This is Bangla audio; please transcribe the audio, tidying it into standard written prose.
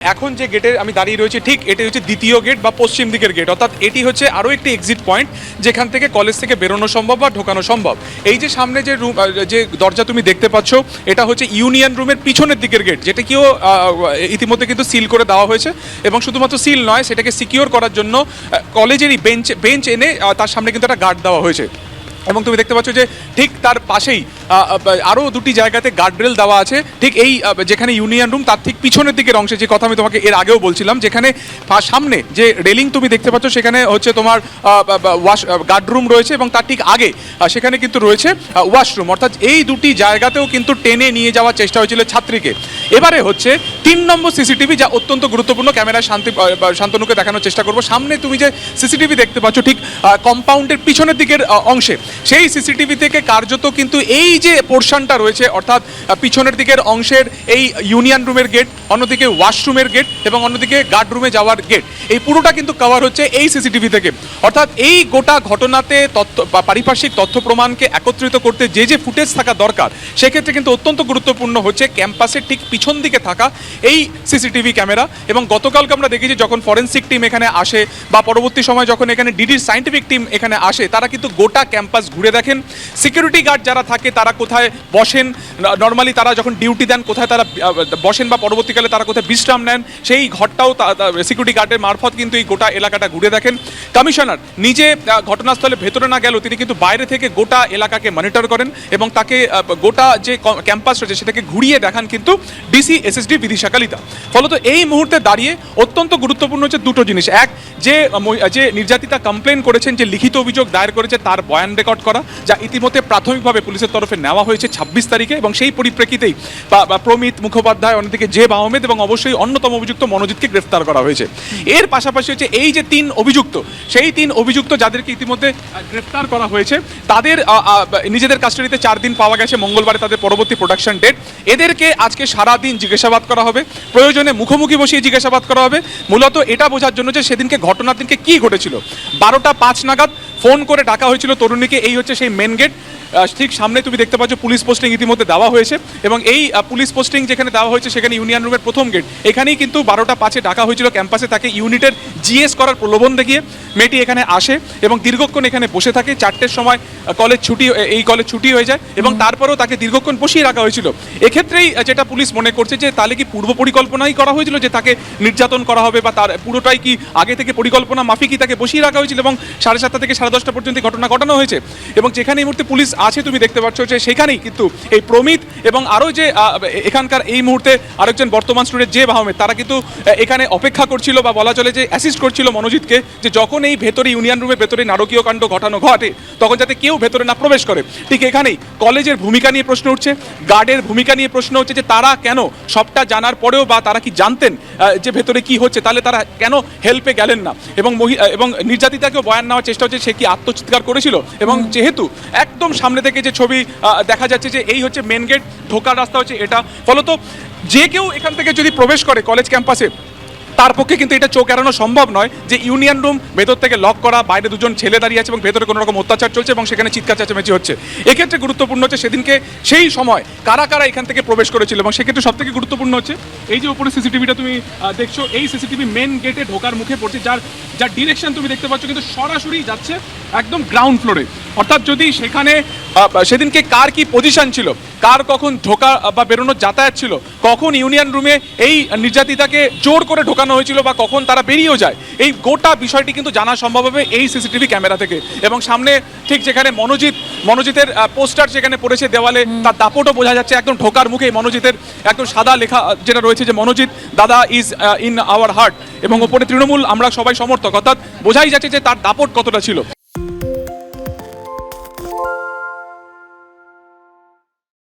এখন যে গেটে আমি দাঁড়িয়ে রয়েছি ঠিক এটি হচ্ছে দ্বিতীয় গেট বা পশ্চিম দিকের গেট, অর্থাৎ এটি হচ্ছে আরও একটি এক্সিট পয়েন্ট যেখান থেকে কলেজ থেকে বেরোনো সম্ভব বা ঢোকানো সম্ভব। এই যে সামনে যে রুম, যে দরজা তুমি দেখতে পাচ্ছ, এটা হচ্ছে ইউনিয়ন রুমের পিছনের দিকের গেট, যেটা কিও ইতিমধ্যে কিন্তু সিল করে দেওয়া হয়েছে। এবং শুধুমাত্র সিল নয়, সেটাকে সিকিওর করার জন্য কলেজেরই বেঞ্চ এনে তার সামনে কিন্তু একটা গার্ড দেওয়া হয়েছে। এবং তুমি দেখতে পাচ্ছ যে ঠিক তার পাশেই আরও দুটি জায়গাতে গার্ডরেল দেওয়া আছে, ঠিক এই যেখানে ইউনিয়ন রুম তার ঠিক পিছনের দিকের অংশে, যে কথা আমি তোমাকে এর আগেও বলছিলাম, যেখানে সামনে যে রেলিং তুমি দেখতে পাচ্ছ সেখানে হচ্ছে তোমার গার্ডরুম রয়েছে এবং তার ঠিক আগে সেখানে কিন্তু রয়েছে ওয়াশরুম। অর্থাৎ এই দুটি জায়গাতেও কিন্তু টেনে নিয়ে যাওয়ার চেষ্টা হয়েছিল ছাত্রীকে। এবারে হচ্ছে 3 নম্বর সিসিটিভি, যা অত্যন্ত গুরুত্বপূর্ণ। ক্যামেরায় শান্তনুকে দেখানোর চেষ্টা করবো। সামনে তুমি যে সিসিটিভি দেখতে পাচ্ছ ঠিক কম্পাউন্ডের পিছনের দিকের অংশে, সেই সিসিটিভি থেকে কার্যত কিন্তু এই যে পোর্শনটা রয়েছে, অর্থাৎ পিছনের দিকের অংশের এই ইউনিয়ন রুমের গেট, অন্যদিকে ওয়াশরুমের গেট এবং অন্যদিকে গার্ড রুমে যাওয়ার গেট, এই পুরোটা কিন্তু কভার হচ্ছে এই সিসিটিভি থেকে। অর্থাৎ এই গোটা ঘটনাতে তথ্য বা পারিপার্শ্বিক তথ্য প্রমাণকে একত্রিত করতে যে যে ফুটেজ থাকা দরকার, সেক্ষেত্রে কিন্তু অত্যন্ত গুরুত্বপূর্ণ হচ্ছে ক্যাম্পাসের ঠিক পিছন দিকে থাকা এই সিসিটিভি ক্যামেরা। এবং গতকালকে আমরা দেখেছি যখন ফরেন্সিক টিম এখানে আসে বা পরবর্তী সময় যখন এখানে ডিডির সায়েন্টিফিক টিম এখানে আসে, তারা কিন্তু গোটা ক্যাম্পাস ঘুরে দেখেন। সিকিউরিটি গার্ড যারা থাকে তারা কোথায় বসেন, নর্মালি তারা যখন ডিউটি দেন কোথায় তারা বসেন বা পরবর্তীকালে তারা কোথায় বিশ্রাম নেন, সেই ঘরটাও সিকিউরিটি গার্ডের মারফত কিন্তু এই গোটা এলাকাটা ঘুরে দেখেন। কমিশনার নিজে ঘটনাস্থলে ভেতরে না গেলেও তিনি কিন্তু বাইরে থেকে গোটা এলাকাকে মনিটর করেন এবং তাকে গোটা যে ক্যাম্পাস রয়েছে সেটাকে ঘুরিয়ে দেখান কিন্তু ডিসি এসএসডি বিদিশা কালিতা। ফলত এই মুহূর্তে দাঁড়িয়ে অত্যন্ত গুরুত্বপূর্ণ হচ্ছে দুটো জিনিস। এক, যে নির্যাতিতা কমপ্লেন করেছেন, যে লিখিত অভিযোগ দায়ের করেছে, তার বয়ান রেকর্ড করা, যা ইতিমধ্যে প্রাথমিকভাবে পুলিশের তরফে নেওয়া হয়েছে 26 তারিখে। এবং সেই পরিপ্রেক্ষিতেই প্রমিত মুখোপাধ্যায়, অন্যদিকে জেব আহমেদ এবং অবশ্যই অন্যতম অভিযুক্ত মনোজিৎকে গ্রেফতার করা হয়েছে। এর পাশাপাশি হচ্ছে এই যে 3 অভিযুক্ত, সেই 3 অভিযুক্ত যাদেরকে ইতিমধ্যে গ্রেফতার করা হয়েছে, তাদের নিজেদের কাস্টাডিতে 4 দিন পাওয়া গেছে। মঙ্গলবারে তাদের পরবর্তী প্রোডাকশন ডেট। এদেরকে আজকে সারাদিন জিজ্ঞাসাবাদ করা হবে, প্রয়োজনে মুখোমুখি বসিয়ে জিজ্ঞাসাবাদ করা হবে, মূলত এটা বোঝার জন্য যে সেদিনকে ঘটনার দিনকে কী ঘটেছিল। 12টা 5 নাগাদ ফোন করে ডাকা হয়েছিল তরুণীকে। এই হচ্ছে সেই মেন গেট। ঠিক সামনে তুমি দেখতে পাচ্ছ পুলিশ পোস্টিং ইতিমধ্যে দেওয়া হয়েছে এবং এই পুলিশ পোস্টিং যেখানে দেওয়া হয়েছে সেখানে ইউনিয়ন রুমের প্রথম গেট। এখানেই কিন্তু 12টা 5-এ ডাকা হয়েছিল ক্যাম্পাসে। তাকে ইউনিটের জিএস করার প্রলোভন দেখিয়ে মেয়েটি এখানে আসে এবং দীর্ঘক্ষণ এখানে বসে থাকে। 4টের সময় কলেজ ছুটি হয়ে যায় এবং তারপরেও তাকে দীর্ঘক্ষণ বসিয়ে রাখা হয়েছিল। এক্ষেত্রেই যেটা পুলিশ মনে করছে যে তাহলে কি পূর্ব পরিকল্পনাই করা হয়েছিল যে তাকে নির্যাতন করা হবে, বা তার পুরোটাই কি আগে থেকে পরিকল্পনা মাফিকই তাকে বসিয়ে রাখা হয়েছিল এবং 7:30 থেকে 10:30 পর্যন্ত ঘটনা ঘটানো হয়েছে। এবং যেখানে এই মুহূর্তে পুলিশ আছে তুমি দেখতে পাচ্ছ যে সেখানেই কিন্তু এই প্রমিত এবং আরও যে এখানকার এই মুহূর্তে আরেকজন বর্তমান স্টুডেন্ট জেব আহমেদ, তারা কিন্তু এখানে অপেক্ষা করছিল বা বলা চলে যে অ্যাসিস্ট করছিল মনোজিৎকে, যে যখন এই ভেতরে ইউনিয়ন রুমের ভেতরে নারকীয় কাণ্ড ঘটে তখন যাতে কেউ ভেতরে না প্রবেশ করে। ঠিক এখানেই কলেজের ভূমিকা নিয়ে প্রশ্ন উঠছে, গার্ডের ভূমিকা নিয়ে প্রশ্ন হচ্ছে যে তারা কেন সবটা জানার পরেও বা তারা কি জানতেন যে ভেতরে কি হচ্ছে, তাহলে তারা কেন হেল্পে গেলেন না। এবং নির্যাতিতাকেও বয়ান নেওয়ার চেষ্টা হচ্ছে সে কি আত্মচিৎকার করেছিল। এবং যেহেতু একদম সামনে থেকে যে ছবি দেখা যাচ্ছে যে এই হচ্ছে মেন গেট, ঢোকার রাস্তা হচ্ছে এটা, ফলত যে কেউ এখান থেকে যদি প্রবেশ করে কলেজ ক্যাম্পাসে, তার পক্ষে কিন্তু এটা চোখ এড়ানো সম্ভব নয় যে ইউনিয়ন রুম ভেতর থেকে লক করা, বাইরে 2জন ছেলে দাঁড়িয়ে আছে এবং ভেতরে কোনো রকম অত্যাচার চলছে এবং সেখানে চিৎকার চেঁচামেচি হচ্ছে। এক্ষেত্রে গুরুত্বপূর্ণ হচ্ছে সেদিনকে সেই সময় কারা কারা এখান থেকে প্রবেশ করেছিল। এবং সেক্ষেত্রে সব থেকে গুরুত্বপূর্ণ হচ্ছে এই যে উপরে সিসিটিভিটা তুমি দেখছো, এই সিসিটিভি মেন গেটে ঢোকার মুখে পড়ছে, যার ডিরেকশন তুমি দেখতে পাচ্ছ কিন্তু সরাসরি যাচ্ছে একদম গ্রাউন্ড ফ্লোরে। অর্থাৎ যদি সেখানে সেদিনকে কার কি পজিশন ছিল, কার কখন ঢোকা বা বেরোনোর যাতায়াত ছিল, কখন ইউনিয়ন রুমে এই নির্যাতিতাকে জোর করে ঢোকানো হয়েছিল বা কখন তারা বেরিয়েও যায়, এই গোটা বিষয়টি কিন্তু জানা সম্ভব হবে এই সিসিটিভি ক্যামেরা থেকে। এবং সামনে ঠিক যেখানে মনোজিতের পোস্টার যেখানে পড়েছে দেওয়ালে, তার দাপটও বোঝা যাচ্ছে একদম ঢোকার মুখে। মনোজিতের একদম সাদা লেখা যেটা রয়েছে যে মনোজিৎ দাদা ইজ ইন আওয়ার হার্ট, এবং ওপরে তৃণমূল আমরা সবাই সমর্থক, অর্থাৎ বোঝাই যাচ্ছে যে তার দাপট কতটা ছিল।